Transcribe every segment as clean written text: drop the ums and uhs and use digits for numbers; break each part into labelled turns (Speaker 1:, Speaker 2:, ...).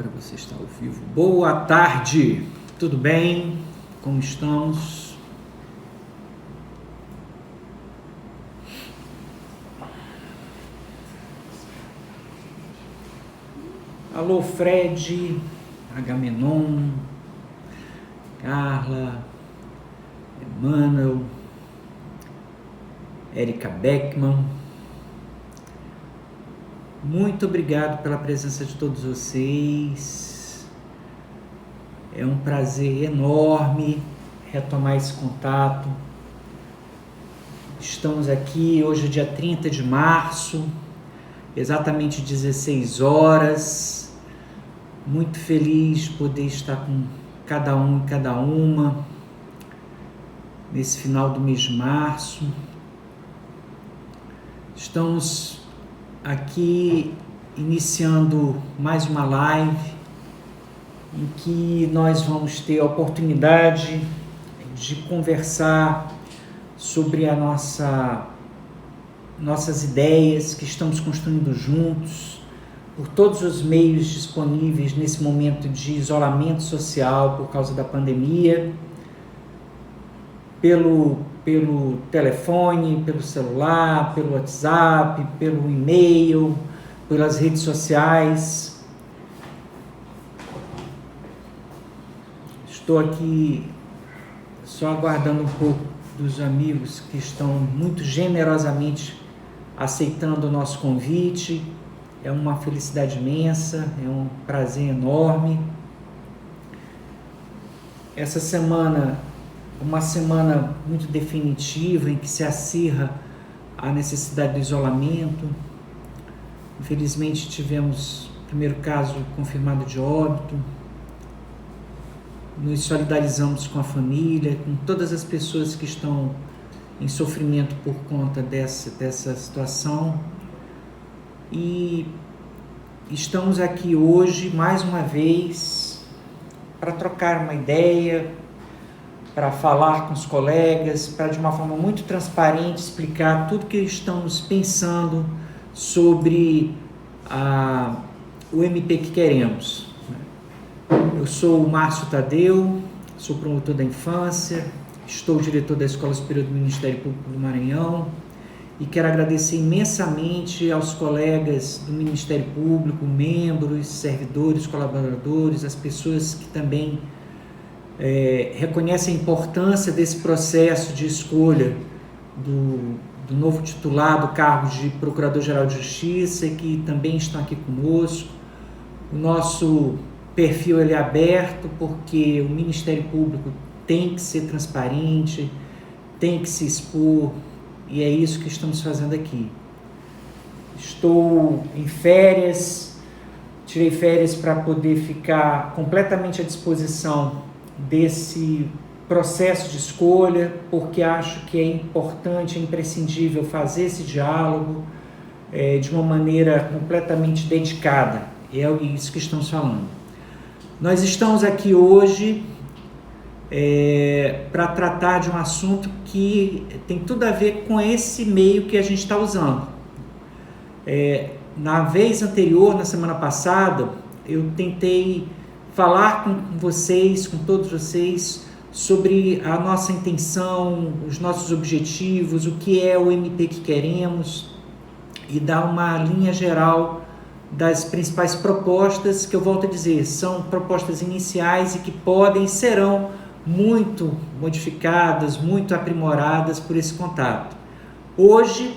Speaker 1: agora você está ao vivo. Boa tarde, tudo bem? Como estamos? Alô, Fred, Agamenon, Carla, Emmanuel, Érica Beckman. Muito obrigado pela presença de todos vocês. É um prazer enorme retomar esse contato. Estamos aqui hoje, dia 30 de março, exatamente 16 horas. Muito feliz de poder estar com cada um e cada uma nesse final do mês de março. Estamos aqui iniciando mais uma live em que nós vamos ter a oportunidade de conversar sobre nossas ideias que estamos construindo juntos por todos os meios disponíveis nesse momento de isolamento social por causa da pandemia, pelo telefone, pelo celular, pelo WhatsApp, pelo e-mail, pelas redes sociais. Estou aqui só aguardando um pouco dos amigos que estão muito generosamente aceitando o nosso convite. É uma felicidade imensa, é um prazer enorme. Essa semana, uma semana muito definitiva em que se acirra a necessidade do isolamento. Infelizmente tivemos o primeiro caso confirmado de óbito. Nos solidarizamos com a família, com todas as pessoas que estão em sofrimento por conta dessa situação. E estamos aqui hoje, mais uma vez, para trocar uma ideia, para falar com os colegas, para de uma forma muito transparente explicar tudo que estamos pensando sobre o MP que queremos. Eu sou o Márcio Tadeu, sou promotor da infância, estou diretor da Escola Superior do Ministério Público do Maranhão e quero agradecer imensamente aos colegas do Ministério Público, membros, servidores, colaboradores, as pessoas que também reconhece a importância desse processo de escolha do novo titular do cargo de Procurador-Geral de Justiça, que também estão aqui conosco. O nosso perfil ele é aberto porque o Ministério Público tem que ser transparente, tem que se expor, e é isso que estamos fazendo aqui. Estou em férias, tirei férias para poder ficar completamente à disposição desse processo de escolha, porque acho que é importante, é imprescindível fazer esse diálogo de uma maneira completamente dedicada. É isso que estamos falando. Nós estamos aqui hoje para tratar de um assunto que tem tudo a ver com esse meio que a gente está usando. Na vez anterior, na semana passada, eu tentei falar com vocês, com todos vocês, sobre a nossa intenção, os nossos objetivos, o que é o MP que queremos e dar uma linha geral das principais propostas, que eu volto a dizer, são propostas iniciais e que podem e serão muito modificadas, muito aprimoradas por esse contato. Hoje,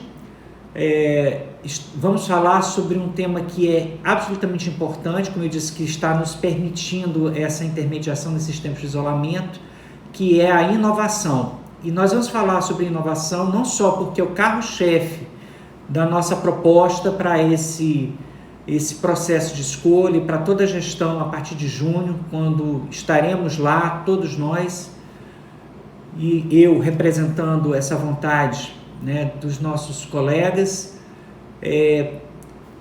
Speaker 1: vamos falar sobre um tema que é absolutamente importante, como eu disse, que está nos permitindo essa intermediação nesses tempos de isolamento, que é a inovação. E nós vamos falar sobre inovação não só porque é o carro-chefe da nossa proposta para esse processo de escolha e para toda a gestão a partir de junho, quando estaremos lá, todos nós, e eu representando essa vontade, né, dos nossos colegas.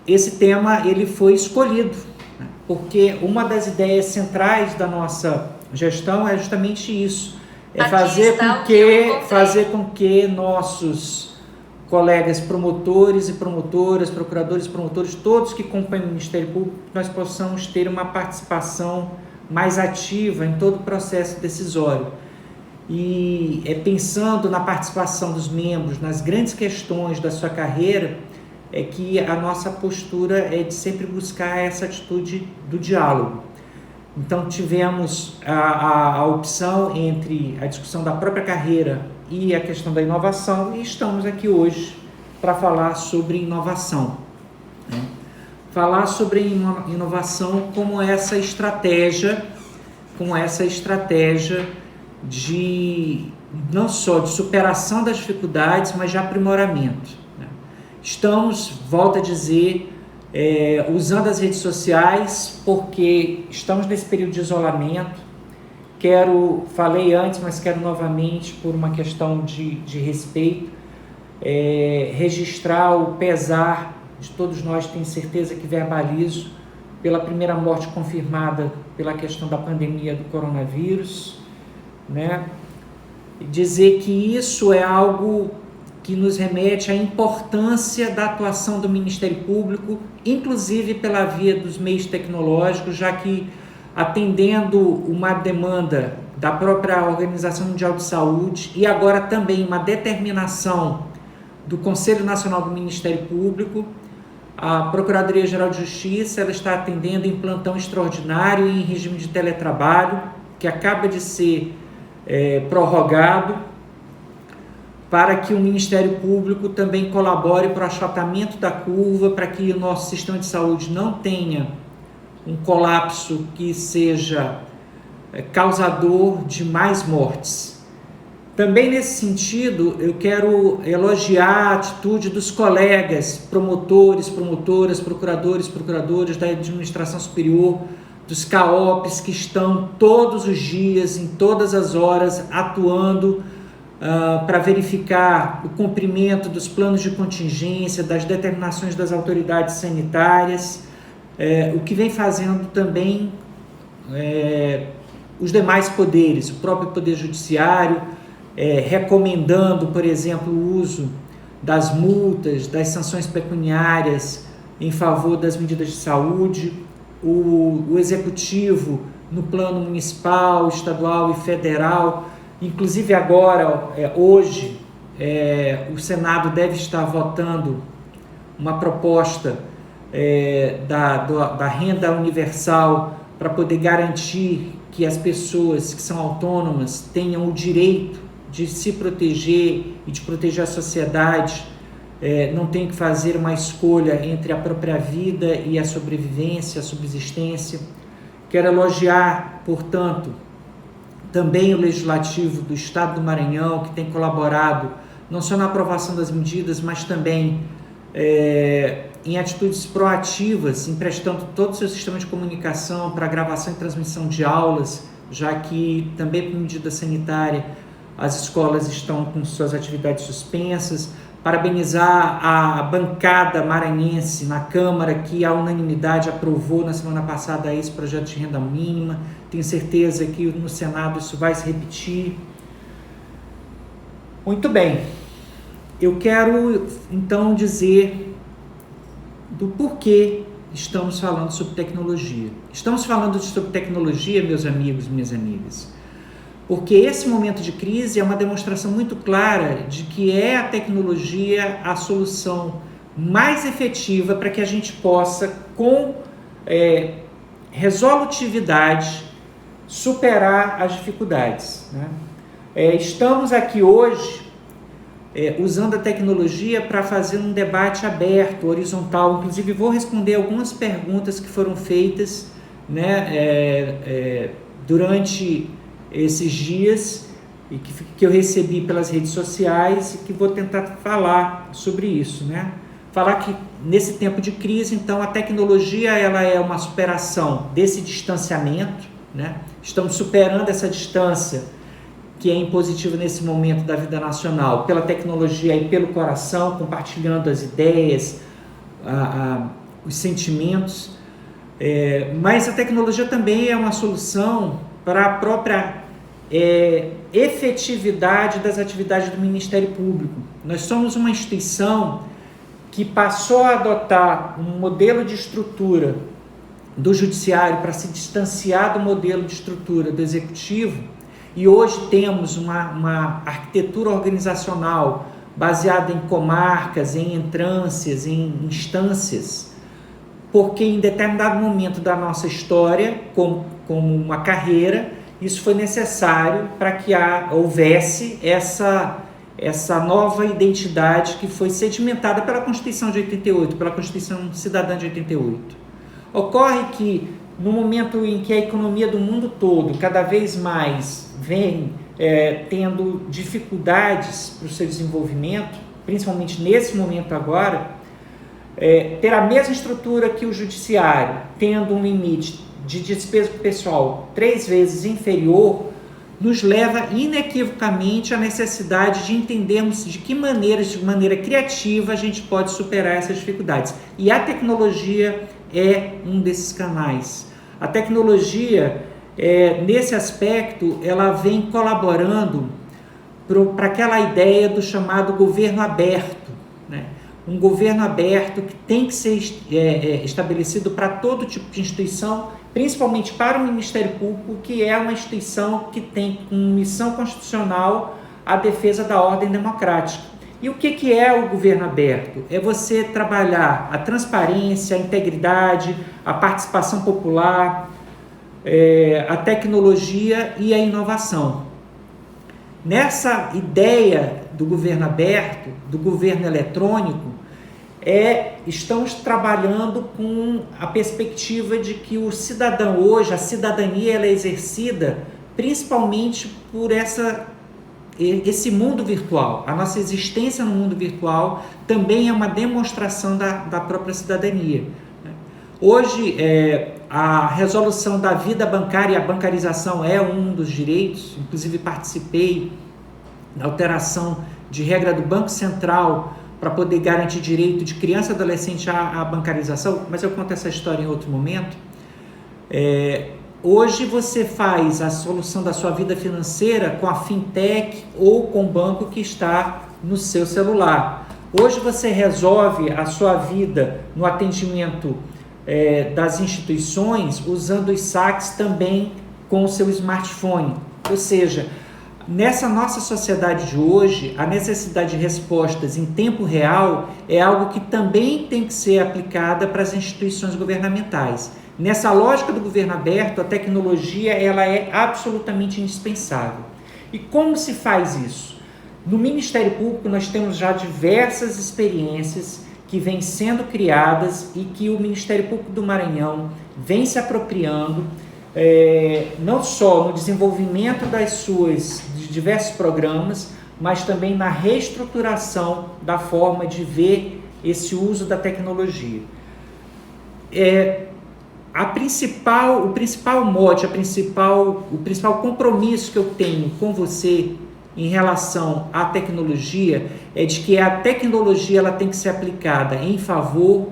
Speaker 1: Esse tema ele foi escolhido, né, porque uma das ideias centrais da nossa gestão é justamente isso, fazer com que nossos colegas promotores e promotoras, procuradores e promotores, todos que compõem o Ministério Público, nós possamos ter uma participação mais ativa em todo o processo decisório. E pensando na participação dos membros, nas grandes questões da sua carreira, é que a nossa postura é de sempre buscar essa atitude do diálogo. Então tivemos a opção entre a discussão da própria carreira e a questão da inovação, e estamos aqui hoje para falar sobre inovação, né? Falar sobre inovação como essa estratégia de não só de superação das dificuldades, mas de aprimoramento, né? Estamos, volto a dizer, usando as redes sociais porque estamos nesse período de isolamento. Falei antes, mas quero novamente, por uma questão de respeito, registrar o pesar de todos nós, tenho certeza que verbalizo, pela primeira morte confirmada pela questão da pandemia do coronavírus, né? E dizer que isso é algo que nos remete à importância da atuação do Ministério Público, inclusive pela via dos meios tecnológicos, já que, atendendo uma demanda da própria Organização Mundial de Saúde e agora também uma determinação do Conselho Nacional do Ministério Público, a Procuradoria-Geral de Justiça ela está atendendo em plantão extraordinário e em regime de teletrabalho, que acaba de ser prorrogado, para que o Ministério Público também colabore para o achatamento da curva, para que o nosso sistema de saúde não tenha um colapso que seja causador de mais mortes. Também nesse sentido, eu quero elogiar a atitude dos colegas promotores, promotoras, procuradores, procuradoras da administração superior, dos CAOPs, que estão todos os dias, em todas as horas, atuando para verificar o cumprimento dos planos de contingência, das determinações das autoridades sanitárias, o que vem fazendo também os demais poderes, o próprio Poder Judiciário, recomendando, por exemplo, o uso das multas, das sanções pecuniárias em favor das medidas de saúde, o Executivo no plano municipal, estadual e federal. Inclusive agora, hoje, o Senado deve estar votando uma proposta da renda universal para poder garantir que as pessoas que são autônomas tenham o direito de se proteger e de proteger a sociedade, não tem que fazer uma escolha entre a própria vida e a sobrevivência, a subsistência. Quero elogiar, portanto, também o Legislativo do Estado do Maranhão, que tem colaborado não só na aprovação das medidas, mas também em atitudes proativas, emprestando todo o seu sistema de comunicação para gravação e transmissão de aulas, já que também por medida sanitária as escolas estão com suas atividades suspensas. Parabenizar a bancada maranhense na Câmara, que a unanimidade aprovou na semana passada esse projeto de renda mínima. Tenho certeza que no Senado isso vai se repetir. Muito bem, eu quero então dizer do porquê estamos falando sobre tecnologia. Estamos falando sobre tecnologia, meus amigos e minhas amigas, porque esse momento de crise é uma demonstração muito clara de que é a tecnologia a solução mais efetiva para que a gente possa, com resolutividade, superar as dificuldades, né? Estamos aqui hoje usando a tecnologia para fazer um debate aberto, horizontal. Inclusive vou responder algumas perguntas que foram feitas, né, durante esses dias e que eu recebi pelas redes sociais, e que vou tentar falar sobre isso, né? Falar que nesse tempo de crise, então, a tecnologia ela é uma superação desse distanciamento, né? Estamos superando essa distância que é impositiva nesse momento da vida nacional, pela tecnologia e pelo coração, compartilhando as ideias, os sentimentos, mas a tecnologia também é uma solução para a própria efetividade das atividades do Ministério Público. Nós somos uma instituição que passou a adotar um modelo de estrutura do judiciário para se distanciar do modelo de estrutura do executivo, e hoje temos uma arquitetura organizacional baseada em comarcas, em entrâncias, em instâncias, porque em determinado momento da nossa história, como uma carreira, isso foi necessário para que houvesse essa nova identidade que foi sedimentada pela Constituição de 88, pela Constituição Cidadã de 88. Ocorre que, no momento em que a economia do mundo todo cada vez mais vem tendo dificuldades para o seu desenvolvimento, principalmente nesse momento agora, ter a mesma estrutura que o judiciário, tendo um limite de despesa pessoal 3 vezes inferior, nos leva inequivocamente à necessidade de entendermos de maneira criativa, a gente pode superar essas dificuldades. E a tecnologia é um desses canais. A tecnologia, nesse aspecto, ela vem colaborando para aquela ideia do chamado governo aberto, né? Um governo aberto que tem que ser estabelecido para todo tipo de instituição, principalmente para o Ministério Público, que é uma instituição que tem como missão constitucional a defesa da ordem democrática. E o que é o governo aberto? É você trabalhar a transparência, a integridade, a participação popular, a tecnologia e a inovação. Nessa ideia do governo aberto, do governo eletrônico, estamos trabalhando com a perspectiva de que o cidadão hoje, a cidadania, ela é exercida principalmente por esse mundo virtual. A nossa existência no mundo virtual também é uma demonstração da própria cidadania. Hoje, a resolução da vida bancária e a bancarização é um dos direitos, inclusive participei da alteração de regra do Banco Central para poder garantir direito de criança e adolescente à bancarização, mas eu conto essa história em outro momento. Hoje você faz a solução da sua vida financeira com a fintech ou com o banco que está no seu celular. Hoje você resolve a sua vida no atendimento das instituições usando os saques também com o seu smartphone. Ou seja, nessa nossa sociedade de hoje, a necessidade de respostas em tempo real é algo que também tem que ser aplicada para as instituições governamentais. Nessa lógica do governo aberto, a tecnologia ela é absolutamente indispensável. E como se faz isso? No Ministério Público nós temos já diversas experiências que vêm sendo criadas e que o Ministério Público do Maranhão vem se apropriando, não só no desenvolvimento de diversos programas, mas também na reestruturação da forma de ver esse uso da tecnologia. O principal mote, o principal compromisso que eu tenho com você em relação à tecnologia é de que a tecnologia ela tem que ser aplicada em favor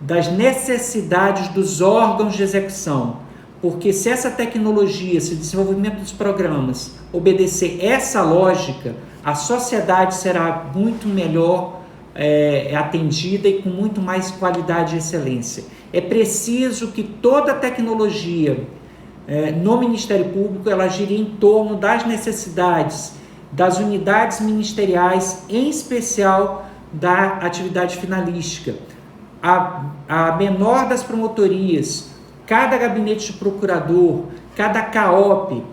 Speaker 1: das necessidades dos órgãos de execução, porque se essa tecnologia, se o desenvolvimento dos programas obedecer essa lógica, a sociedade será muito melhor atendida e com muito mais qualidade e excelência. É preciso que toda a tecnologia no Ministério Público ela gire em torno das necessidades das unidades ministeriais, em especial da atividade finalística. A menor das promotorias, cada gabinete de procurador, cada CAOP,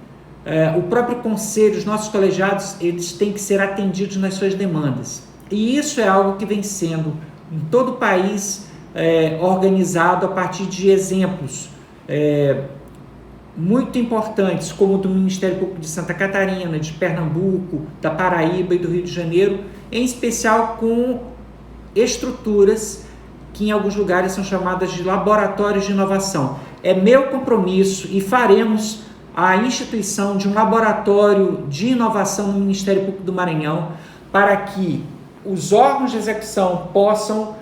Speaker 1: o próprio conselho, os nossos colegiados, eles têm que ser atendidos nas suas demandas. E isso é algo que vem sendo, em todo o país, organizado a partir de exemplos muito importantes, como o do Ministério Público de Santa Catarina, de Pernambuco, da Paraíba e do Rio de Janeiro, em especial com estruturas que em alguns lugares são chamadas de laboratórios de inovação. É meu compromisso e faremos a instituição de um laboratório de inovação no Ministério Público do Maranhão para que os órgãos de execução possam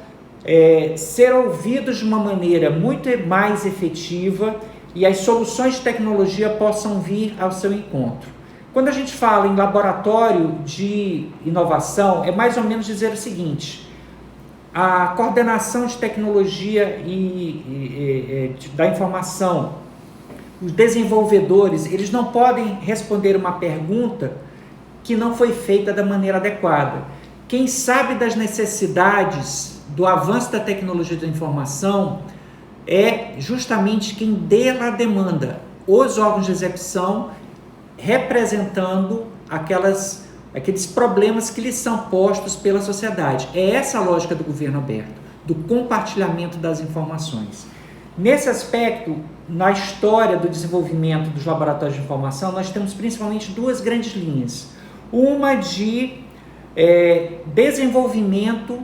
Speaker 1: ser ouvidos de uma maneira muito mais efetiva e as soluções de tecnologia possam vir ao seu encontro. Quando a gente fala em laboratório de inovação, é mais ou menos dizer o seguinte: a coordenação de tecnologia da informação, os desenvolvedores, eles não podem responder uma pergunta que não foi feita da maneira adequada. Quem sabe das necessidades do avanço da tecnologia da informação é justamente quem dela demanda, os órgãos de execução, representando aqueles problemas que lhes são postos pela sociedade. É essa a lógica do governo aberto, do compartilhamento das informações. Nesse aspecto, na história do desenvolvimento dos laboratórios de informação, nós temos principalmente duas grandes linhas. Uma de desenvolvimento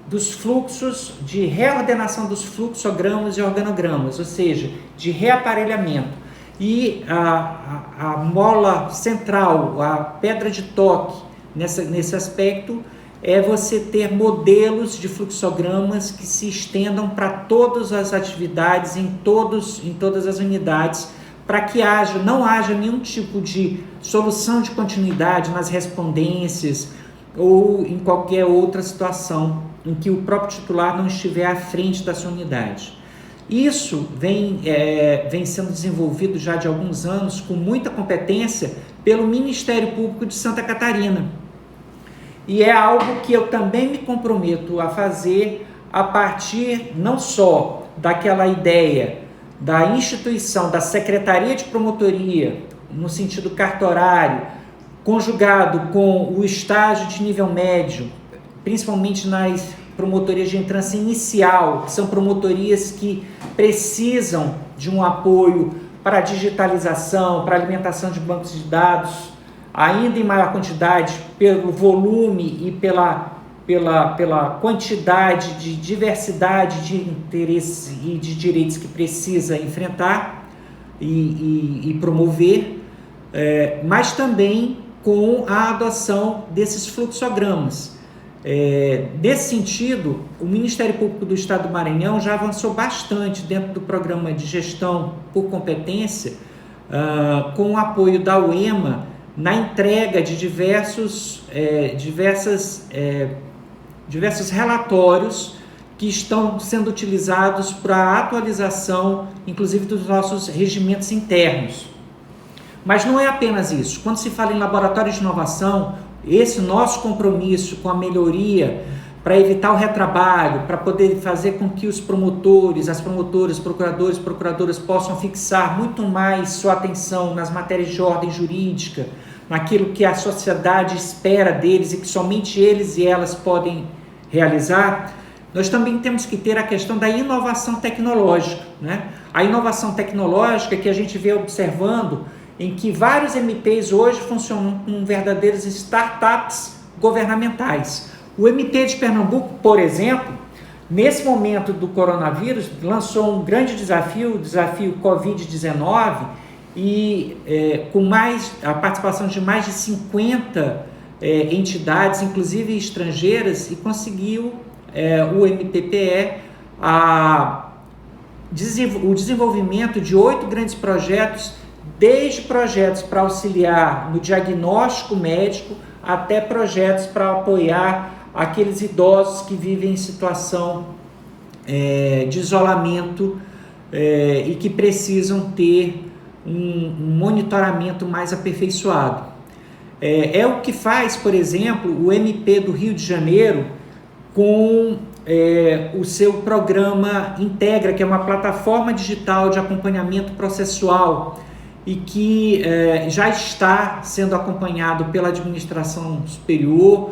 Speaker 1: dos fluxos, de reordenação dos fluxogramas e organogramas, ou seja, de reaparelhamento. E a mola central, a pedra de toque nesse aspecto é você ter modelos de fluxogramas que se estendam para todas as atividades, em todas as unidades, para que não haja nenhum tipo de solução de continuidade nas respondências ou em qualquer outra situação em que o próprio titular não estiver à frente da sua unidade. Isso vem sendo desenvolvido já de alguns anos com muita competência pelo Ministério Público de Santa Catarina. E é algo que eu também me comprometo a fazer a partir não só daquela ideia da instituição, da Secretaria de Promotoria, no sentido cartorário, conjugado com o estágio de nível médio, principalmente nas promotorias de entrância inicial, que são promotorias que precisam de um apoio para a digitalização, para a alimentação de bancos de dados, ainda em maior quantidade, pelo volume e pela quantidade de diversidade de interesses e de direitos que precisa enfrentar e promover, mas também com a adoção desses fluxogramas. Nesse sentido, o Ministério Público do Estado do Maranhão já avançou bastante dentro do programa de gestão por competência, com o apoio da UEMA, na entrega de diversos relatórios que estão sendo utilizados para a atualização, inclusive, dos nossos regimentos internos. Mas não é apenas isso. Quando se fala em laboratórios de inovação, esse nosso compromisso com a melhoria para evitar o retrabalho, para poder fazer com que os promotores, as promotoras, procuradores, procuradoras possam fixar muito mais sua atenção nas matérias de ordem jurídica, naquilo que a sociedade espera deles e que somente eles e elas podem realizar, nós também temos que ter a questão da inovação tecnológica, né? A inovação tecnológica que a gente vê observando em que vários MPs hoje funcionam como verdadeiras startups governamentais. O MP de Pernambuco, por exemplo, nesse momento do coronavírus, lançou um grande desafio, o desafio Covid-19, e com a participação de mais de 50 entidades, inclusive estrangeiras, e conseguiu o MPPE o desenvolvimento de 8 grandes projetos, desde projetos para auxiliar no diagnóstico médico até projetos para apoiar aqueles idosos que vivem em situação de isolamento e que precisam ter um monitoramento mais aperfeiçoado. É o que faz, por exemplo, o MP do Rio de Janeiro com o seu programa Integra, que é uma plataforma digital de acompanhamento processual e que já está sendo acompanhado pela administração superior.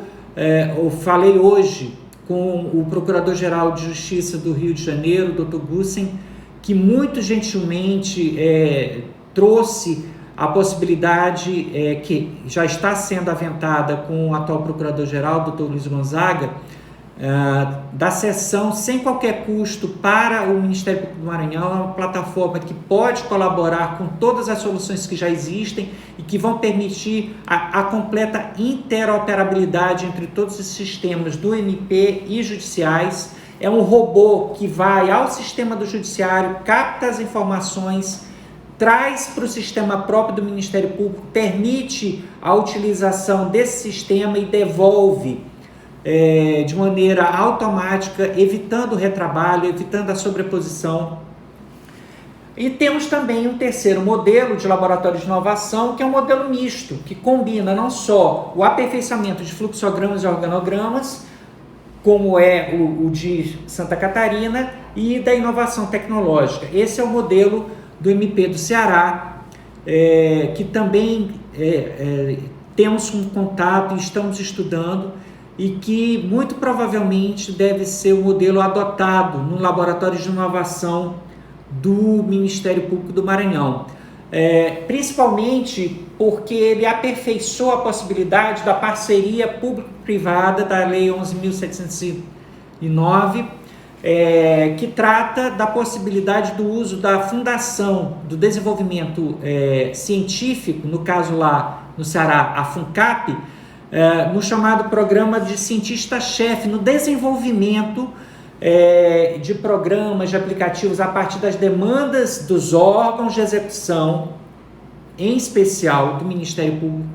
Speaker 1: Eu falei hoje com o Procurador-Geral de Justiça do Rio de Janeiro, Dr. Gussen, que muito gentilmente trouxe a possibilidade que já está sendo aventada com o atual Procurador-Geral, Dr. Luiz Gonzaga, da cessão sem qualquer custo para o Ministério Público do Maranhão. É uma plataforma que pode colaborar com todas as soluções que já existem e que vão permitir a completa interoperabilidade entre todos os sistemas do MP e judiciais. É um robô que vai ao sistema do judiciário, capta as informações, traz para o sistema próprio do Ministério Público, permite a utilização desse sistema e devolve de maneira automática, evitando o retrabalho, evitando a sobreposição. E temos também um terceiro modelo de laboratório de inovação, que é um modelo misto, que combina não só o aperfeiçoamento de fluxogramas e organogramas, como é o de Santa Catarina, e da inovação tecnológica. Esse é o modelo do MP do Ceará, que também temos um contato e estamos estudando, e que muito provavelmente deve ser o modelo adotado no laboratório de inovação do Ministério Público do Maranhão. Principalmente porque ele aperfeiçoa a possibilidade da parceria público-privada da Lei 11.709, que trata da possibilidade do uso da Fundação do Desenvolvimento Científico, no caso lá no Ceará, a FUNCAP, no chamado Programa de Cientista-Chefe, no desenvolvimento de programas, de aplicativos a partir das demandas dos órgãos de execução, em especial do Ministério Público,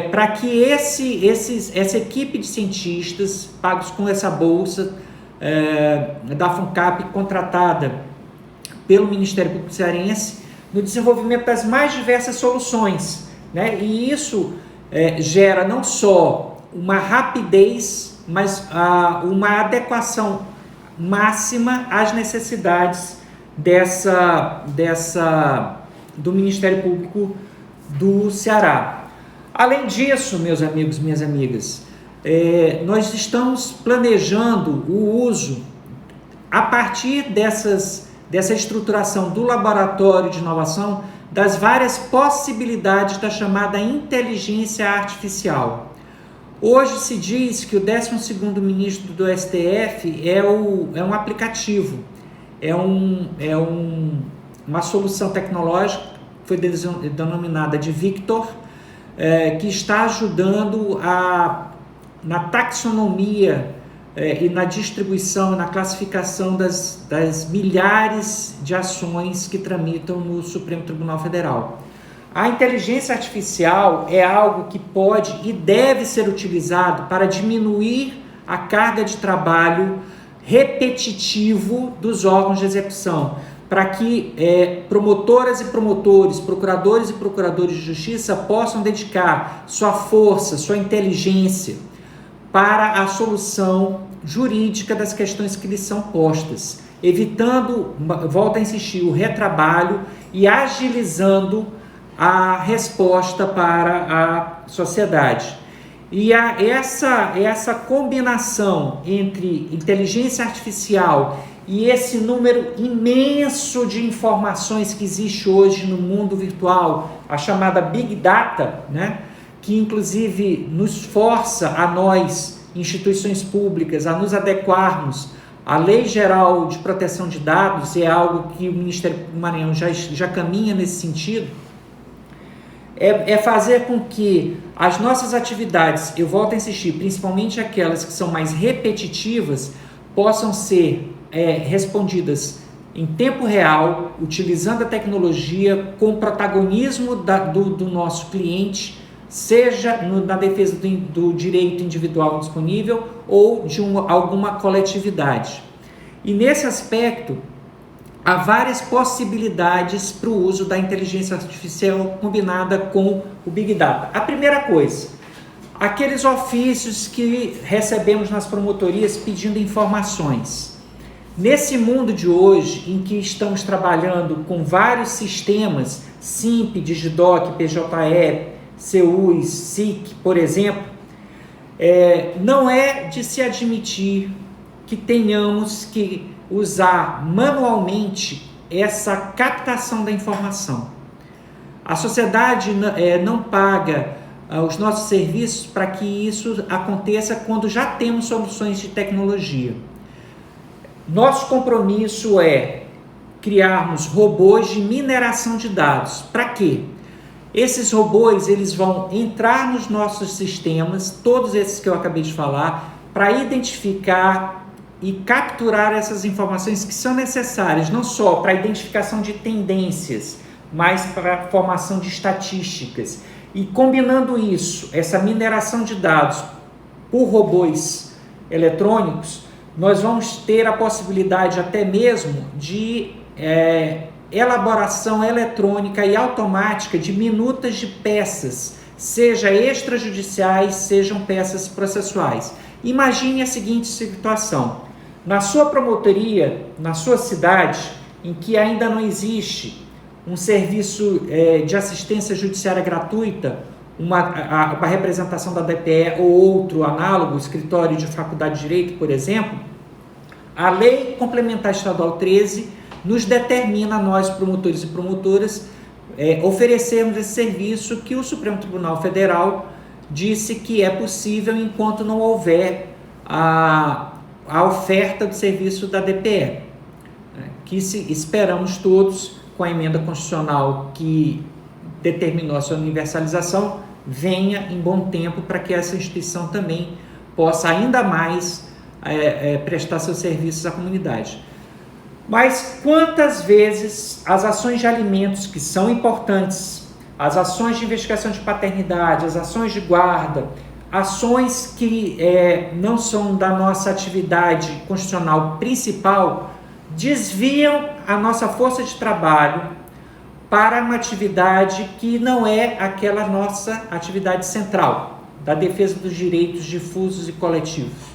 Speaker 1: para que essa equipe de cientistas, pagos com essa bolsa da FUNCAP, contratada pelo Ministério Público Cearense, no desenvolvimento das mais diversas soluções, né? E isso gera não só uma rapidez, mas uma adequação máxima às necessidades do Ministério Público do Ceará. Além disso, meus amigos, minhas amigas, nós estamos planejando o uso, a partir dessa estruturação do laboratório de inovação, das várias possibilidades da chamada inteligência artificial. Hoje se diz que o 12º ministro do STF é um aplicativo, uma solução tecnológica, foi denominada de Victor, que está ajudando na taxonomia e na distribuição, na classificação das milhares de ações que tramitam no Supremo Tribunal Federal. A inteligência artificial é algo que pode e deve ser utilizado para diminuir a carga de trabalho repetitivo dos órgãos de execução, para que promotoras e promotores, procuradores e procuradores de justiça possam dedicar sua força, sua inteligência para a solução jurídica das questões que lhes são postas, evitando, volto a insistir, o retrabalho e agilizando a resposta para a sociedade. E essa combinação entre inteligência artificial e esse número imenso de informações que existe hoje no mundo virtual, a chamada Big Data, né? Que inclusive nos força a nós, instituições públicas, a nos adequarmos à Lei Geral de Proteção de Dados, é algo que o Ministério do Maranhão já caminha nesse sentido, é fazer com que as nossas atividades, eu volto a insistir, principalmente aquelas que são mais repetitivas, possam ser respondidas em tempo real, utilizando a tecnologia com protagonismo do nosso cliente, seja na defesa do direito individual disponível ou de alguma coletividade. E nesse aspecto, há várias possibilidades para o uso da inteligência artificial combinada com o Big Data. A primeira coisa, aqueles ofícios que recebemos nas promotorias pedindo informações. Nesse mundo de hoje, em que estamos trabalhando com vários sistemas, SIMP, Digidoc, PJE, CEUS, SIC, por exemplo, não é de se admitir que tenhamos que usar manualmente essa captação da informação. A sociedade não paga os nossos serviços para que isso aconteça quando já temos soluções de tecnologia. Nosso compromisso é criarmos robôs de mineração de dados. Para quê? Esses robôs eles vão entrar nos nossos sistemas, todos esses que eu acabei de falar, para identificar e capturar essas informações que são necessárias, não só para a identificação de tendências, mais para a formação de estatísticas. E combinando isso, essa mineração de dados por robôs eletrônicos, nós vamos ter a possibilidade até mesmo de elaboração eletrônica e automática de minutas de peças, seja extrajudiciais, sejam peças processuais. Imagine a seguinte situação: na sua promotoria, na sua cidade, em que ainda não existe um serviço de assistência judiciária gratuita, uma representação da DPE ou outro análogo, escritório de faculdade de direito, por exemplo, a Lei Complementar Estadual 13 nos determina, nós promotores e promotoras, oferecermos esse serviço que o Supremo Tribunal Federal disse que é possível enquanto não houver a oferta do serviço da DPE, que esperamos todos, com a emenda constitucional que determinou a sua universalização, venha em bom tempo para que essa instituição também possa ainda mais prestar seus serviços à comunidade. Mas quantas vezes as ações de alimentos, que são importantes, as ações de investigação de paternidade, as ações de guarda, ações que não são da nossa atividade constitucional principal, desviam a nossa força de trabalho para uma atividade que não é aquela nossa atividade central, da defesa dos direitos difusos e coletivos.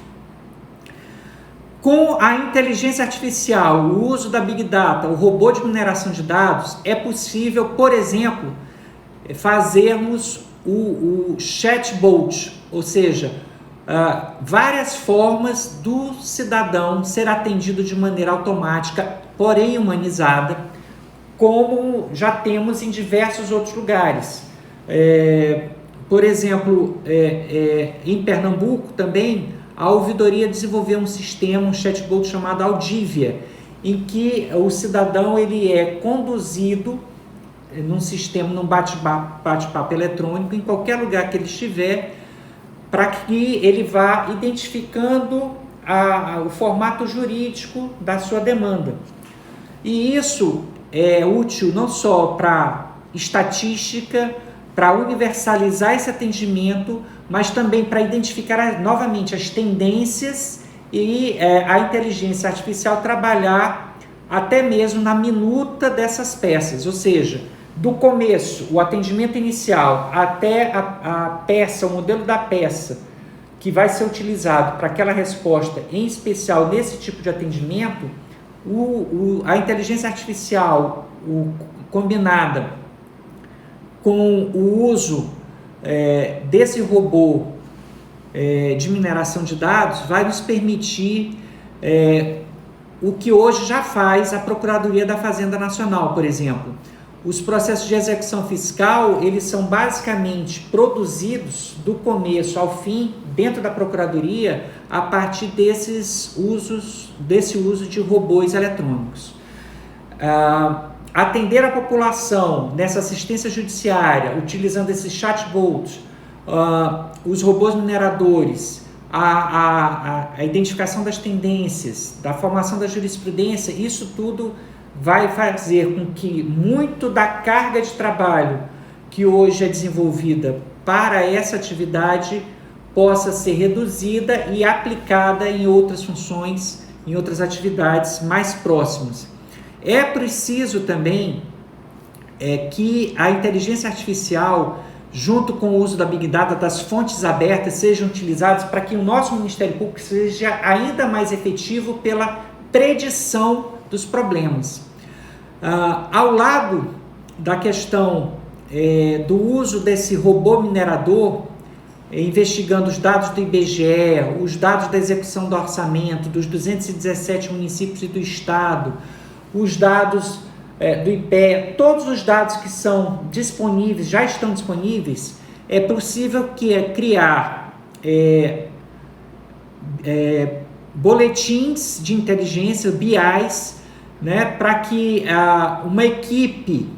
Speaker 1: Com a inteligência artificial, o uso da Big Data, o robô de mineração de dados, é possível, por exemplo, fazermos o chatbot, ou seja, várias formas do cidadão ser atendido de maneira automática, porém humanizada, como já temos em diversos outros lugares. Por exemplo, em Pernambuco também, a ouvidoria desenvolveu um sistema, um chatbot chamado Audívia, em que o cidadão ele é conduzido num sistema, num bate-papo eletrônico, em qualquer lugar que ele estiver, para que ele vá identificando o formato jurídico da sua demanda. E isso é útil não só para estatística, para universalizar esse atendimento, mas também para identificar novamente as tendências e a inteligência artificial trabalhar até mesmo na minuta dessas peças, ou seja, do começo, o atendimento inicial, até a peça, o modelo da peça que vai ser utilizado para aquela resposta, em especial nesse tipo de atendimento, a inteligência artificial combinada com o uso desse robô de mineração de dados vai nos permitir o que hoje já faz a Procuradoria da Fazenda Nacional, por exemplo. Os processos de execução fiscal, eles são basicamente produzidos do começo ao fim dentro da Procuradoria a partir desse uso de robôs eletrônicos. Atender a população nessa assistência judiciária, utilizando esses chatbots, os robôs mineradores, a identificação das tendências, da formação da jurisprudência, isso tudo vai fazer com que muito da carga de trabalho que hoje é desenvolvida para essa atividade possa ser reduzida e aplicada em outras funções, em outras atividades mais próximas. É preciso também que a inteligência artificial, junto com o uso da Big Data, das fontes abertas, sejam utilizadas para que o nosso Ministério Público seja ainda mais efetivo pela predição dos problemas. Ao lado da questão do uso desse robô minerador, investigando os dados do IBGE, os dados da execução do orçamento dos 217 municípios e do Estado, os dados do IPE, todos os dados que são disponíveis, já estão disponíveis, é possível criar boletins de inteligência, BIs, né, para que uma equipe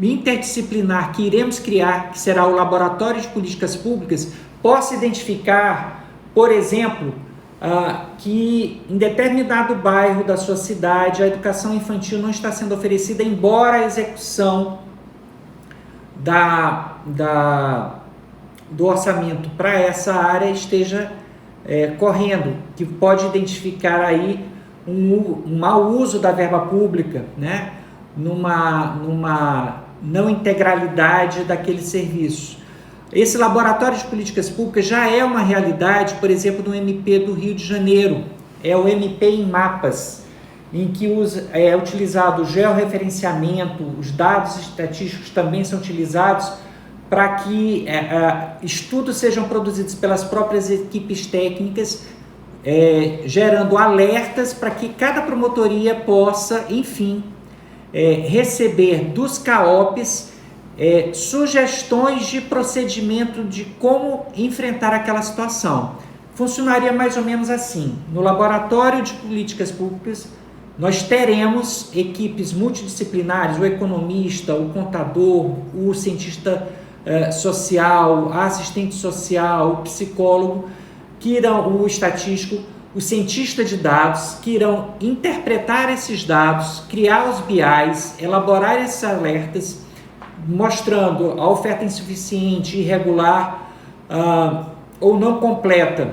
Speaker 1: interdisciplinar que iremos criar, que será o Laboratório de Políticas Públicas, possa identificar, por exemplo, que em determinado bairro da sua cidade a educação infantil não está sendo oferecida, embora a execução do orçamento para essa área esteja correndo, que pode identificar aí um mau uso da verba pública, né? numa não integralidade daquele serviço. Esse laboratório de políticas públicas já é uma realidade, por exemplo, no MP do Rio de Janeiro, é o MP em mapas, em que é utilizado o georreferenciamento, os dados estatísticos também são utilizados para que estudos sejam produzidos pelas próprias equipes técnicas, gerando alertas para que cada promotoria possa, enfim, receber dos CAOPs sugestões de procedimento de como enfrentar aquela situação. Funcionaria mais ou menos assim: no laboratório de políticas públicas, nós teremos equipes multidisciplinares, o economista, o contador, o cientista social, a assistente social, o psicólogo, o estatístico, o cientista de dados, que irão interpretar esses dados, criar os BIs, elaborar esses alertas, mostrando a oferta insuficiente, irregular ou não completa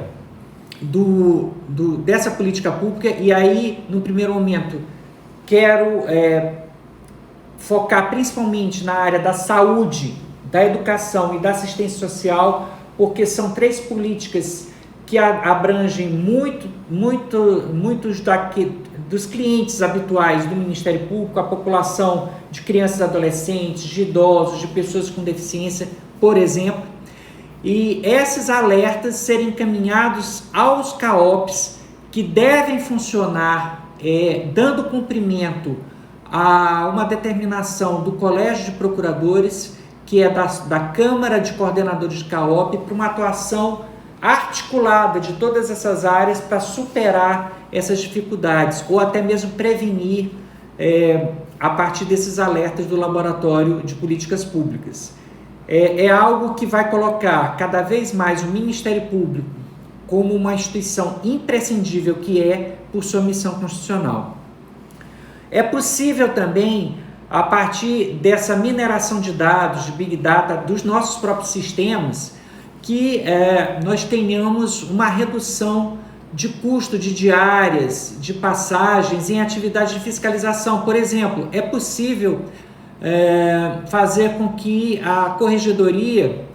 Speaker 1: dessa política pública. E aí, no primeiro momento, quero focar principalmente na área da saúde, da educação e da assistência social, porque são 3 políticas que abrangem muitos dos clientes habituais do Ministério Público, a população de crianças e adolescentes, de idosos, de pessoas com deficiência, por exemplo, e esses alertas serem encaminhados aos CAOPs, que devem funcionar dando cumprimento a uma determinação do Colégio de Procuradores, que é da Câmara de Coordenadores de CAOP, para uma atuação articulada de todas essas áreas para superar essas dificuldades, ou até mesmo prevenir a partir desses alertas do Laboratório de Políticas Públicas. É algo que vai colocar cada vez mais o Ministério Público como uma instituição imprescindível que é por sua missão constitucional. É possível também, a partir dessa mineração de dados, de Big Data, dos nossos próprios sistemas, que nós tenhamos uma redução de custo de diárias, de passagens em atividades de fiscalização. Por exemplo, é possível fazer com que a corregedoria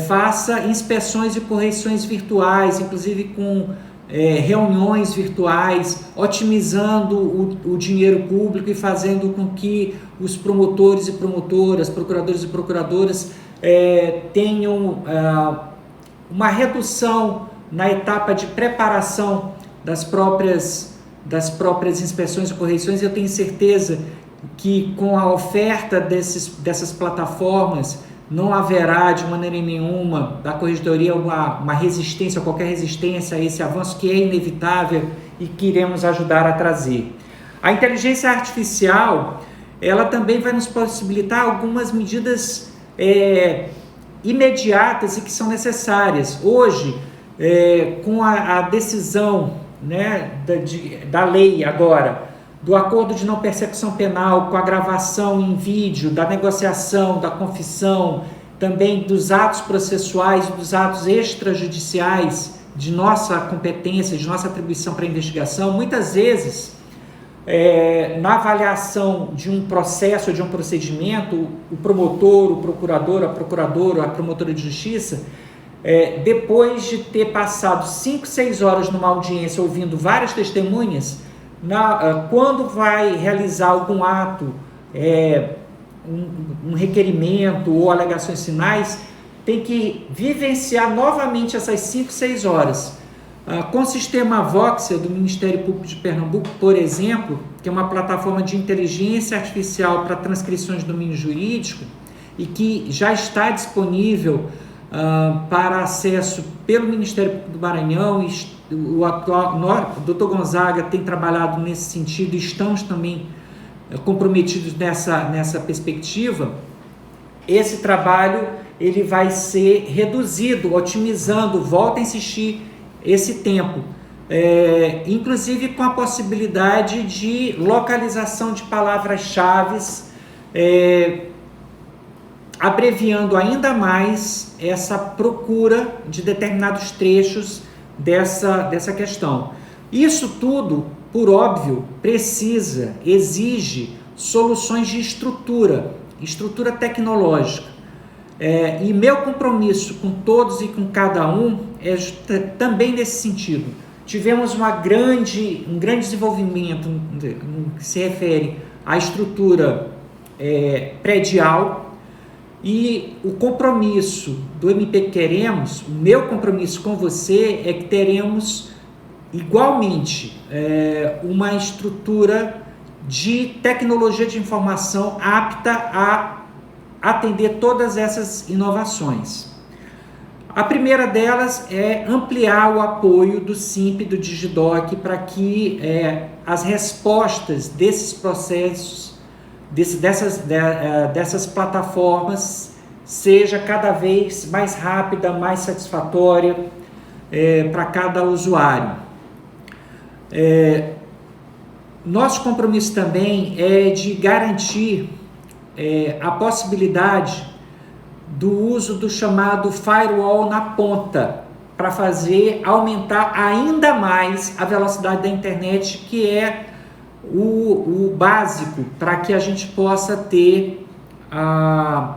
Speaker 1: faça inspeções e correções virtuais, inclusive com reuniões virtuais, otimizando o dinheiro público e fazendo com que os promotores e promotoras, procuradores e procuradoras tenham uma redução na etapa de preparação das próprias inspeções e correções. Eu tenho certeza que com a oferta dessas plataformas não haverá de maneira nenhuma da corregedoria uma resistência, qualquer resistência a esse avanço que é inevitável e que iremos ajudar a trazer. A inteligência artificial, ela também vai nos possibilitar algumas medidas imediatas e que são necessárias. Hoje, com a decisão, né, da lei agora, do acordo de não persecução penal, com a gravação em vídeo, da negociação, da confissão, também dos atos processuais e dos atos extrajudiciais de nossa competência, de nossa atribuição para investigação, muitas vezes, na avaliação de um processo, de um procedimento, o promotor, o procurador, a procuradora, a promotora de justiça, depois de ter passado 5, 6 horas numa audiência ouvindo várias testemunhas, quando vai realizar algum ato, um requerimento ou alegações finais, tem que vivenciar novamente essas 5, 6 horas. Com o sistema Voxer do Ministério Público de Pernambuco, por exemplo, que é uma plataforma de inteligência artificial para transcrições de domínio jurídico e que já está disponível para acesso pelo Ministério Público do Maranhão, o Dr. Gonzaga tem trabalhado nesse sentido e estamos também comprometidos nessa perspectiva. Esse trabalho ele vai ser reduzido, otimizando, volto a insistir, esse tempo, inclusive com a possibilidade de localização de palavras-chave, abreviando ainda mais essa procura de determinados trechos dessa questão. Isso tudo, por óbvio, exige soluções de estrutura tecnológica. E meu compromisso com todos e com cada um é também nesse sentido. Tivemos um grande desenvolvimento no que se refere à estrutura predial, e o compromisso do MP que Queremos, o meu compromisso com você é que teremos igualmente uma estrutura de tecnologia de informação apta a atender todas essas inovações. A primeira delas é ampliar o apoio do SINP, do Digidoc, para que as respostas desses processos, dessas plataformas, seja cada vez mais rápida, mais satisfatória para cada usuário. Nosso compromisso também é de garantir a possibilidade do uso do chamado firewall na ponta, para fazer aumentar ainda mais a velocidade da internet, que é o básico para que a gente possa ter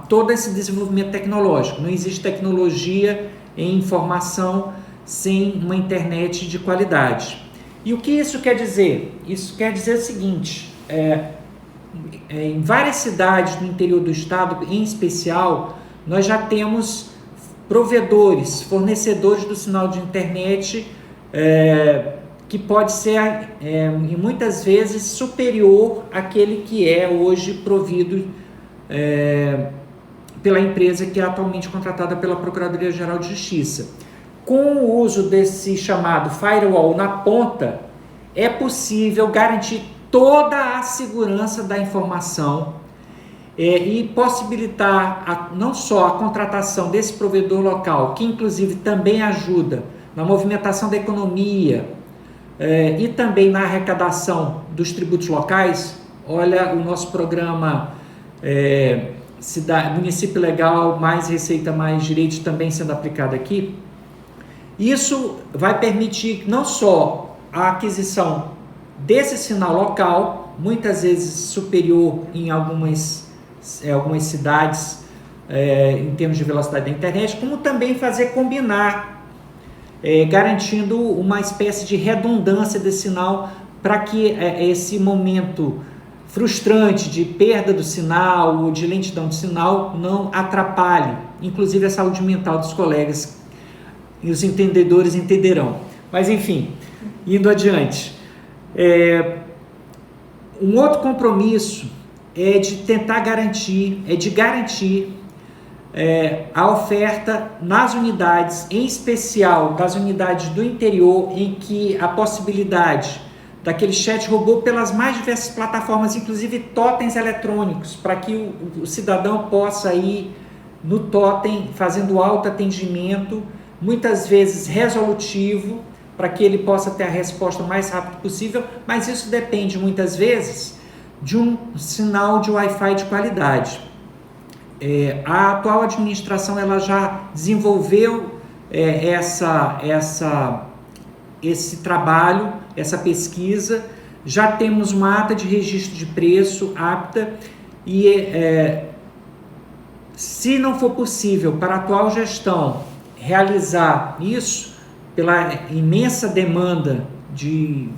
Speaker 1: todo esse desenvolvimento tecnológico. Não existe tecnologia em informação sem uma internet de qualidade. E o que isso quer dizer? Isso quer dizer o seguinte: em várias cidades do interior do estado, em especial, nós já temos provedores, fornecedores do sinal de internet, que pode ser, muitas vezes, superior àquele que é hoje provido pela empresa que é atualmente contratada pela Procuradoria-Geral de Justiça. Com o uso desse chamado firewall na ponta, é possível garantir toda a segurança da informação e possibilitar não só a contratação desse provedor local, que inclusive também ajuda na movimentação da economia e também na arrecadação dos tributos locais. Olha, o nosso programa Município Legal, mais Receita, mais Direitos, também sendo aplicado aqui. Isso vai permitir não só a aquisição desse sinal local, muitas vezes superior em algumas cidades em termos de velocidade da internet, como também fazer combinar, garantindo uma espécie de redundância desse sinal, para que esse momento frustrante de perda do sinal ou de lentidão do sinal não atrapalhe, inclusive, a saúde mental dos colegas, e os entendedores entenderão. Mas enfim, indo adiante, um outro compromisso é de tentar garantir a oferta nas unidades, em especial das unidades do interior, em que a possibilidade daquele chat robô pelas mais diversas plataformas, inclusive totens eletrônicos, para que o cidadão possa ir no totem fazendo autoatendimento, muitas vezes resolutivo, para que ele possa ter a resposta o mais rápido possível, mas isso depende muitas vezes de um sinal de Wi-Fi de qualidade. A atual administração ela já desenvolveu esse trabalho, essa pesquisa, já temos uma ata de registro de preço apta e se não for possível para a atual gestão realizar isso, pela imensa demanda que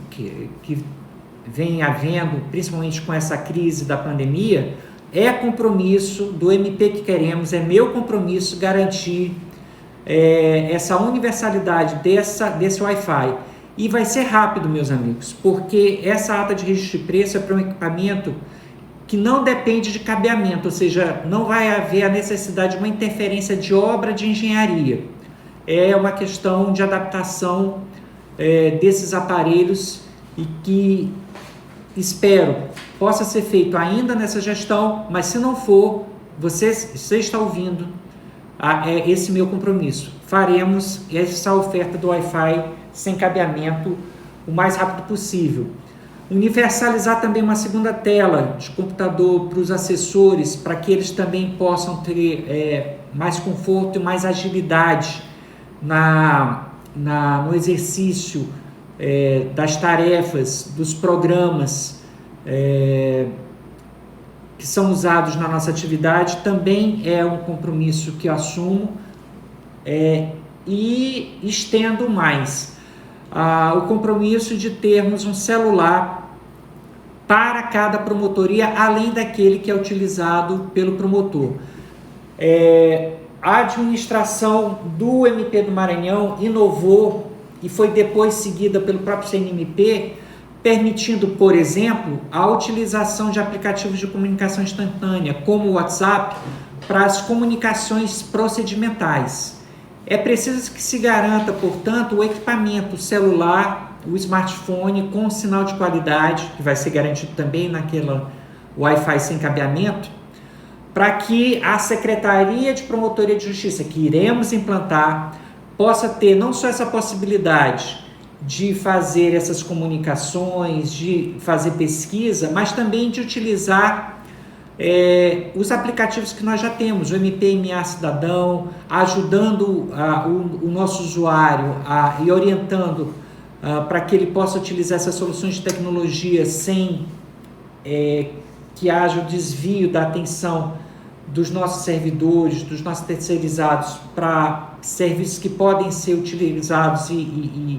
Speaker 1: vem havendo, principalmente com essa crise da pandemia, é compromisso do MP que Queremos, é meu compromisso garantir essa universalidade desse Wi-Fi. E vai ser rápido, meus amigos, porque essa ata de registro de preço é para um equipamento que não depende de cabeamento, ou seja, não vai haver a necessidade de uma interferência de obra de engenharia. É uma questão de adaptação desses aparelhos e que espero possa ser feito ainda nessa gestão, mas se não for, você está ouvindo esse meu compromisso. Faremos essa oferta do Wi-Fi sem cabeamento o mais rápido possível. Universalizar também uma segunda tela de computador para os assessores, para que eles também possam ter mais conforto e mais agilidade no exercício das tarefas, dos programas que são usados na nossa atividade. Também é um compromisso que eu assumo e estendo mais o compromisso de termos um celular para cada promotoria, além daquele que é utilizado pelo promotor. A administração do MP do Maranhão inovou e foi depois seguida pelo próprio CNMP, permitindo, por exemplo, a utilização de aplicativos de comunicação instantânea, como o WhatsApp, para as comunicações procedimentais. É preciso que se garanta, portanto, o equipamento celular, o smartphone com sinal de qualidade, que vai ser garantido também naquela Wi-Fi sem cabeamento, para que a Secretaria de Promotoria de Justiça, que iremos implantar, possa ter não só essa possibilidade de fazer essas comunicações, de fazer pesquisa, mas também de utilizar os aplicativos que nós já temos, o MPMA Cidadão, ajudando o nosso usuário e orientando para que ele possa utilizar essas soluções de tecnologia sem que haja o desvio da atenção dos nossos servidores, dos nossos terceirizados, para serviços que podem ser utilizados e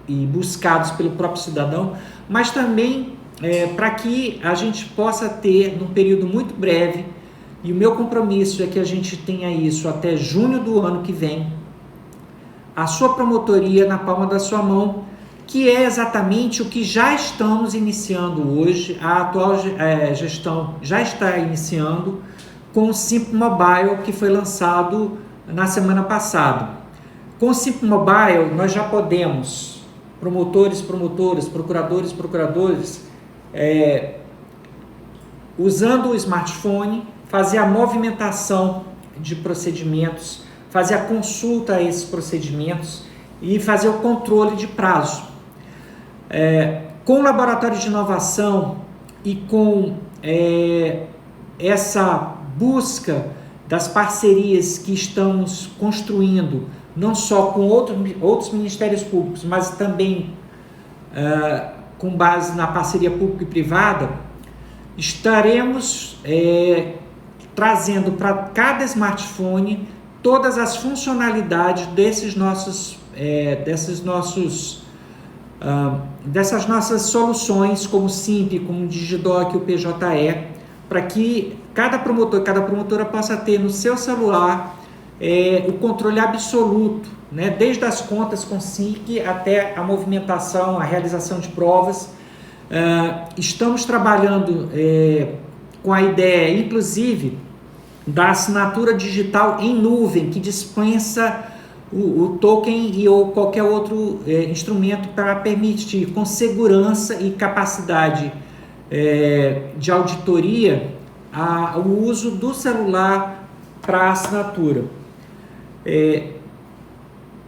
Speaker 1: buscados pelo próprio cidadão, mas também para que a gente possa ter, num período muito breve, e o meu compromisso é que a gente tenha isso até junho do ano que vem, a sua promotoria na palma da sua mão, que é exatamente o que já estamos iniciando hoje. A atual gestão já está iniciando com o Simples Mobile, que foi lançado na semana passada. Com o Simples Mobile, nós já podemos, promotores, promotoras, procuradores, usando o smartphone, fazer a movimentação de procedimentos, fazer a consulta a esses procedimentos e fazer o controle de prazo. Com o laboratório de inovação e com essa busca das parcerias que estamos construindo, não só com outros ministérios públicos, mas também com base na parceria pública e privada, estaremos trazendo para cada smartphone todas as funcionalidades dessas nossas soluções, como o SIMP, como o Digidoc e o PJE, para que cada promotor e cada promotora possa ter no seu celular o controle absoluto, né? Desde as contas com SIC até a movimentação, a realização de provas. Estamos trabalhando com a ideia, inclusive, da assinatura digital em nuvem, que dispensa o token ou qualquer outro instrumento para permitir, com segurança e capacidade de auditoria, o uso do celular para assinatura.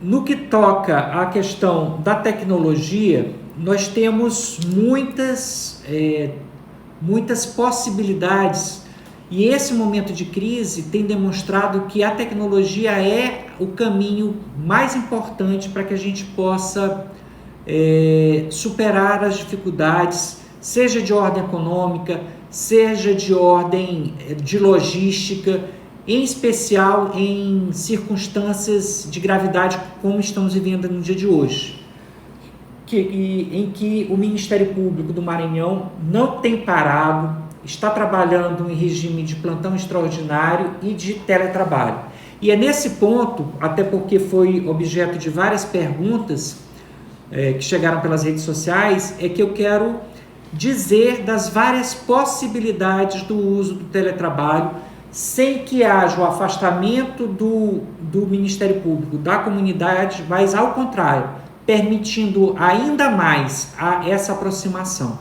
Speaker 1: No que toca à questão da tecnologia, nós temos muitas possibilidades, e esse momento de crise tem demonstrado que a tecnologia é o caminho mais importante para que a gente possa superar as dificuldades, seja de ordem econômica, seja de ordem de logística, em especial em circunstâncias de gravidade como estamos vivendo no dia de hoje, em que o Ministério Público do Maranhão não tem parado, está trabalhando em regime de plantão extraordinário e de teletrabalho. E é nesse ponto, até porque foi objeto de várias perguntas que chegaram pelas redes sociais, é que eu quero dizer das várias possibilidades do uso do teletrabalho, sem que haja o afastamento do Ministério Público da comunidade, mas ao contrário, permitindo ainda mais essa aproximação.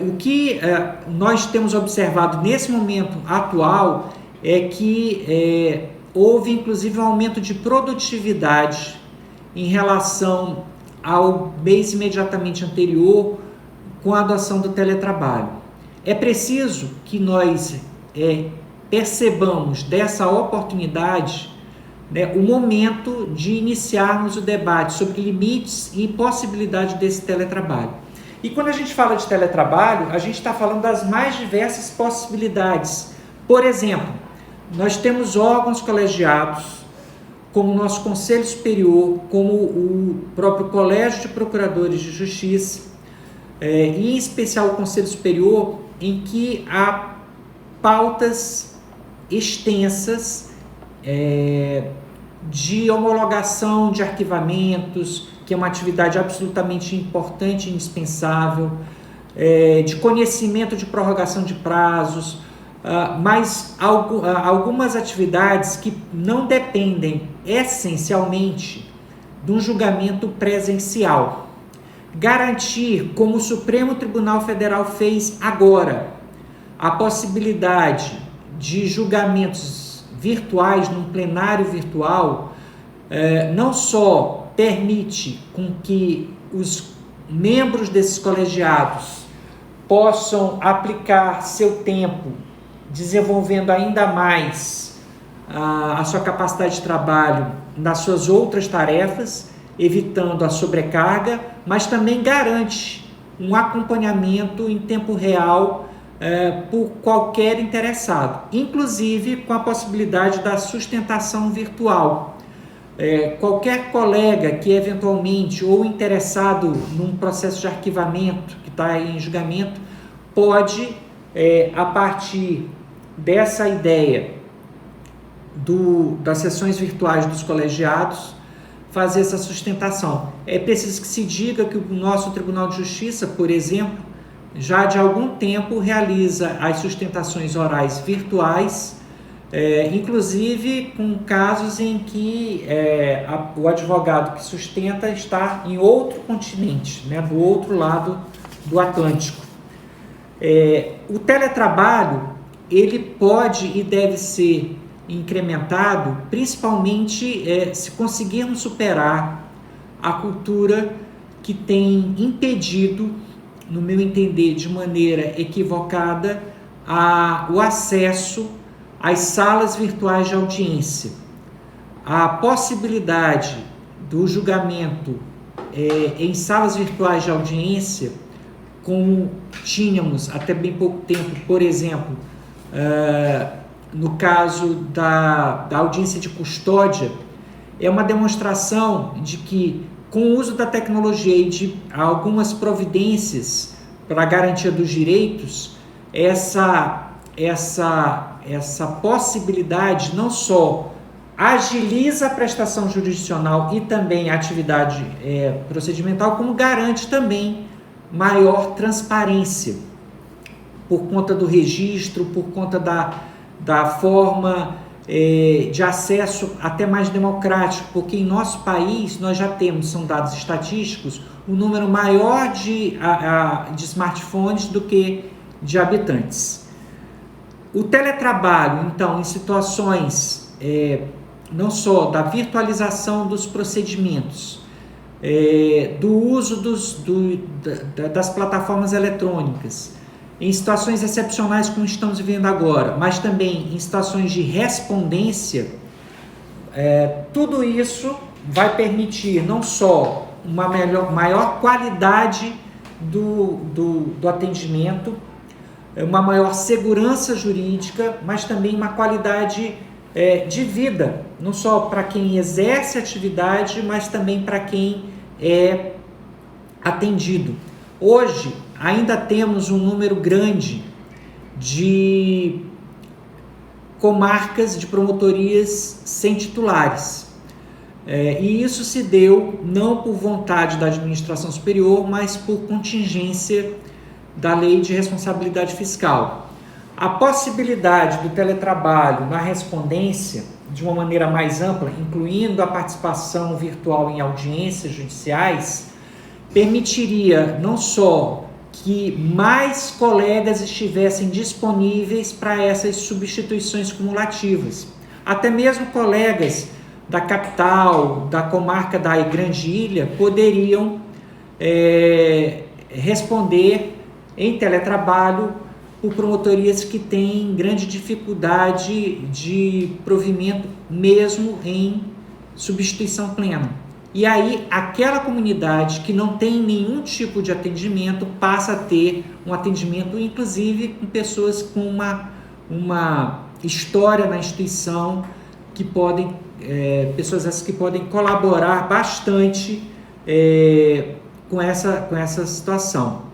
Speaker 1: O que nós temos observado nesse momento atual é que houve inclusive um aumento de produtividade em relação ao mês imediatamente anterior com a adoção do teletrabalho. É preciso que nós percebamos dessa oportunidade, né, o momento de iniciarmos o debate sobre limites e possibilidade desse teletrabalho. E quando a gente fala de teletrabalho, a gente está falando das mais diversas possibilidades. Por exemplo, nós temos órgãos colegiados, como o nosso Conselho Superior, como o próprio Colégio de Procuradores de Justiça, e em especial o Conselho Superior, em que há pautas extensas de homologação de arquivamentos, que é uma atividade absolutamente importante e indispensável, de conhecimento de prorrogação de prazos, mas algumas atividades que não dependem essencialmente de um julgamento presencial. Garantir, como o Supremo Tribunal Federal fez agora, a possibilidade de julgamentos virtuais num plenário virtual, não só permite com que os membros desses colegiados possam aplicar seu tempo desenvolvendo ainda mais a sua capacidade de trabalho nas suas outras tarefas, evitando a sobrecarga, mas também garante um acompanhamento em tempo real por qualquer interessado, inclusive com a possibilidade da sustentação virtual. Qualquer colega que eventualmente ou interessado num processo de arquivamento que está em julgamento pode, a partir dessa ideia das sessões virtuais dos colegiados, fazer essa sustentação. É preciso que se diga que o nosso Tribunal de Justiça, por exemplo, já de algum tempo realiza as sustentações orais virtuais, inclusive com casos em que o advogado que sustenta está em outro continente, né, do outro lado do Atlântico. O teletrabalho, ele pode e deve ser incrementado, principalmente se conseguirmos superar a cultura que tem impedido, no meu entender, de maneira equivocada, o acesso às salas virtuais de audiência. A possibilidade do julgamento em salas virtuais de audiência, como tínhamos até bem pouco tempo, por exemplo, no caso da audiência de custódia, é uma demonstração de que, com o uso da tecnologia e de algumas providências para a garantia dos direitos, essa possibilidade não só agiliza a prestação jurisdicional e também a atividade procedimental, como garante também maior transparência, por conta do registro, por conta da forma de acesso até mais democrático, porque em nosso país nós já temos, são dados estatísticos, um número maior de smartphones do que de habitantes. O teletrabalho, então, em situações não só da virtualização dos procedimentos, do uso das plataformas eletrônicas, em situações excepcionais como estamos vivendo agora, mas também em situações de respondência, tudo isso vai permitir não só uma maior qualidade do atendimento, uma maior segurança jurídica, mas também uma qualidade de vida, não só para quem exerce a atividade, mas também para quem é atendido. Hoje, ainda temos um número grande de comarcas de promotorias sem titulares. E isso se deu não por vontade da administração superior, mas por contingência da Lei de Responsabilidade Fiscal. A possibilidade do teletrabalho na respondência, de uma maneira mais ampla, incluindo a participação virtual em audiências judiciais, permitiria não só que mais colegas estivessem disponíveis para essas substituições cumulativas, até mesmo colegas da capital, da comarca da Grande Ilha, poderiam responder em teletrabalho por promotorias que têm grande dificuldade de provimento, mesmo em substituição plena. E aí, aquela comunidade que não tem nenhum tipo de atendimento passa a ter um atendimento, inclusive com pessoas com uma história na instituição, que podem, pessoas essas que podem colaborar bastante com essa situação.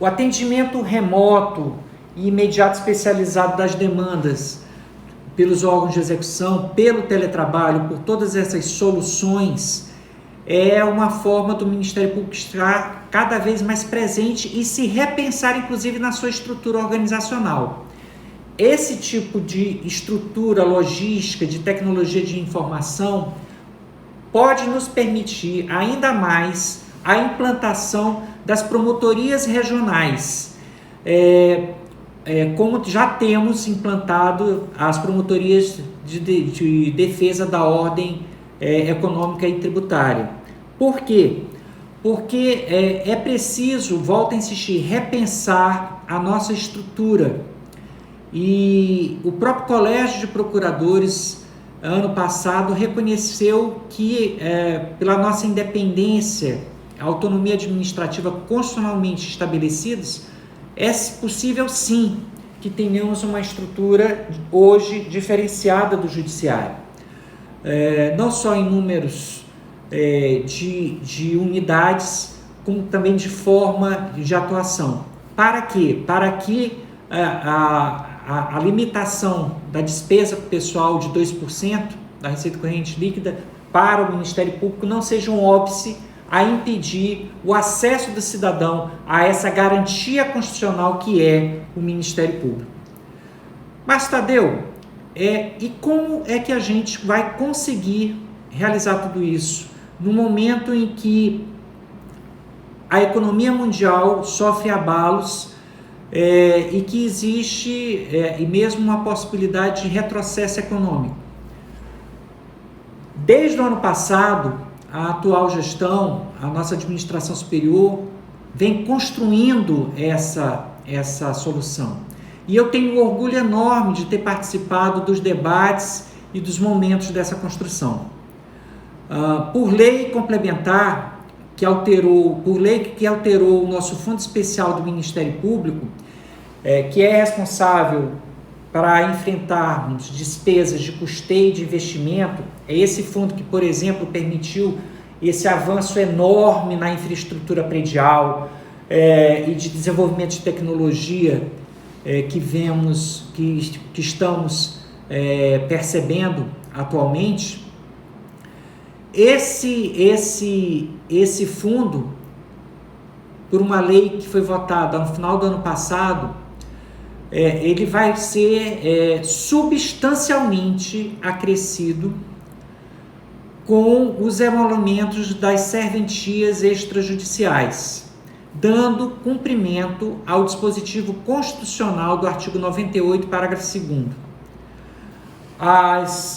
Speaker 1: O atendimento remoto e imediato especializado das demandas pelos órgãos de execução, pelo teletrabalho, por todas essas soluções, é uma forma do Ministério Público estar cada vez mais presente e se repensar, inclusive, na sua estrutura organizacional. Esse tipo de estrutura logística, de tecnologia de informação, pode nos permitir ainda mais a implantação das promotorias regionais, como já temos implantado as promotorias de defesa da ordem econômica e tributária. Por quê? Porque é preciso, volto a insistir, repensar a nossa estrutura. E o próprio Colégio de Procuradores, ano passado, reconheceu que, pela nossa independência, autonomia administrativa constitucionalmente estabelecidas, é possível sim que tenhamos uma estrutura hoje diferenciada do judiciário, não só em números de unidades, como também de forma de atuação. Para quê? Para que a limitação da despesa pessoal de 2% da receita corrente líquida para o Ministério Público não seja um óbice a impedir o acesso do cidadão a essa garantia constitucional que é o Ministério Público. Mas, Tadeu, e como é que a gente vai conseguir realizar tudo isso no momento em que a economia mundial sofre abalos e que existe e mesmo uma possibilidade de retrocesso econômico? Desde o ano passado, a atual gestão, a nossa administração superior, vem construindo essa solução. E eu tenho um orgulho enorme de ter participado dos debates e dos momentos dessa construção. Por lei complementar, por lei que alterou o nosso Fundo Especial do Ministério Público, que é responsável para enfrentarmos despesas de custeio e de investimento, é esse fundo que, por exemplo, permitiu esse avanço enorme na infraestrutura predial e de desenvolvimento de tecnologia que estamos percebendo atualmente. Esse fundo, por uma lei que foi votada no final do ano passado, ele vai ser substancialmente acrescido com os emolumentos das serventias extrajudiciais, dando cumprimento ao dispositivo constitucional do artigo 98, parágrafo 2º.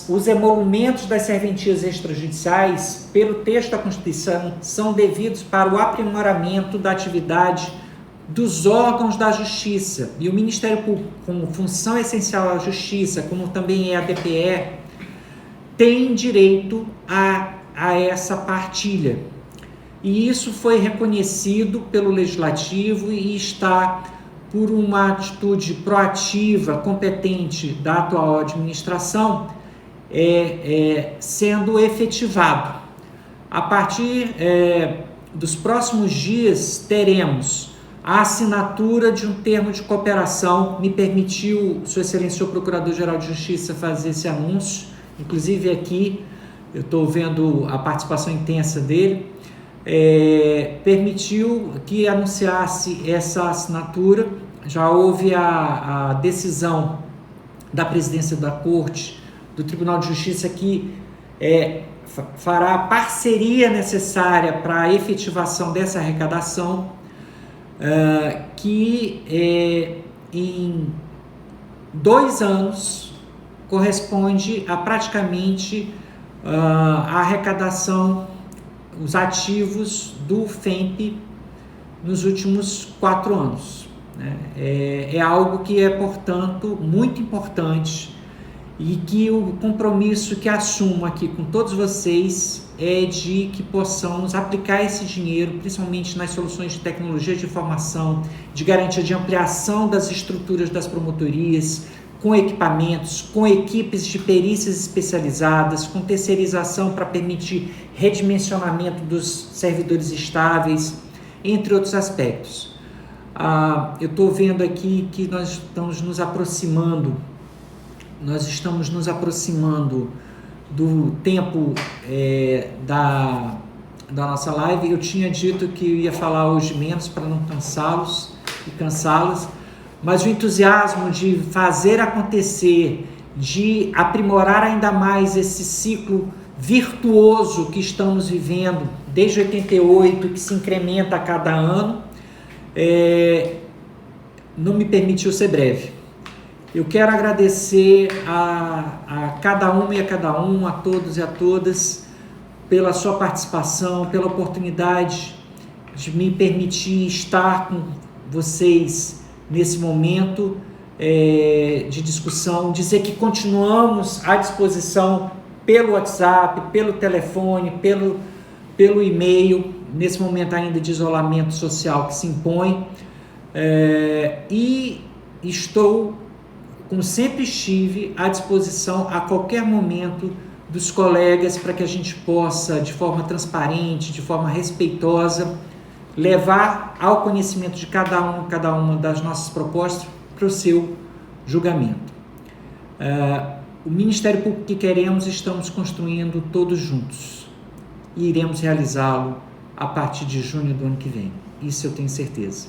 Speaker 1: Os emolumentos das serventias extrajudiciais, pelo texto da Constituição, são devidos para o aprimoramento da atividade dos órgãos da Justiça, e o Ministério Público, como função essencial à Justiça, como também é a DPE, tem direito a essa partilha. E isso foi reconhecido pelo Legislativo e está, por uma atitude proativa, competente da atual administração, sendo efetivado. A partir dos próximos dias, teremos a assinatura de um termo de cooperação. Me permitiu, Sua Excelência, o Procurador-Geral de Justiça, fazer esse anúncio. Inclusive aqui, eu estou vendo a participação intensa dele. Permitiu que anunciasse essa assinatura. Já houve a decisão da presidência da Corte, do Tribunal de Justiça, que fará a parceria necessária para a efetivação dessa arrecadação, que em 2 anos corresponde a praticamente a arrecadação, os ativos do FEMP nos últimos 4 anos. Né? É algo que é, portanto, muito importante e que o compromisso que assumo aqui com todos vocês é de que possamos aplicar esse dinheiro, principalmente nas soluções de tecnologia de informação, de garantia de ampliação das estruturas das promotorias, com equipamentos, com equipes de perícias especializadas, com terceirização para permitir redimensionamento dos servidores estáveis, entre outros aspectos. Eu estou vendo aqui que nós estamos nos aproximando do tempo da nossa live. Eu tinha dito que eu ia falar hoje menos para não cansá-las, mas o entusiasmo de fazer acontecer, de aprimorar ainda mais esse ciclo virtuoso que estamos vivendo desde 88, que se incrementa a cada ano, não me permitiu ser breve. Eu quero agradecer a cada uma e a cada um, a todos e a todas, pela sua participação, pela oportunidade de me permitir estar com vocês nesse momento de discussão, dizer que continuamos à disposição pelo WhatsApp, pelo telefone, pelo e-mail, nesse momento ainda de isolamento social que se impõe, e estou, como sempre estive, à disposição a qualquer momento dos colegas para que a gente possa, de forma transparente, de forma respeitosa, levar ao conhecimento de cada uma das nossas propostas para o seu julgamento. O Ministério Público que queremos, estamos construindo todos juntos e iremos realizá-lo a partir de junho do ano que vem. Isso eu tenho certeza.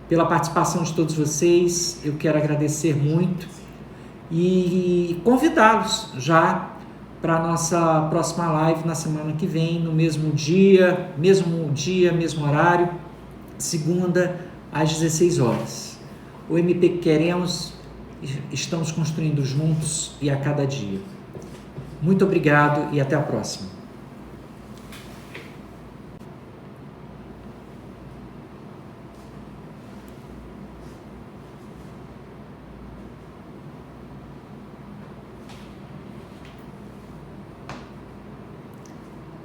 Speaker 1: Pela participação de todos vocês, eu quero agradecer muito e convidá-los já para a nossa próxima live na semana que vem, no mesmo dia, mesmo horário, segunda às 16 horas. O MP que queremos, estamos construindo juntos e a cada dia. Muito obrigado e até a próxima.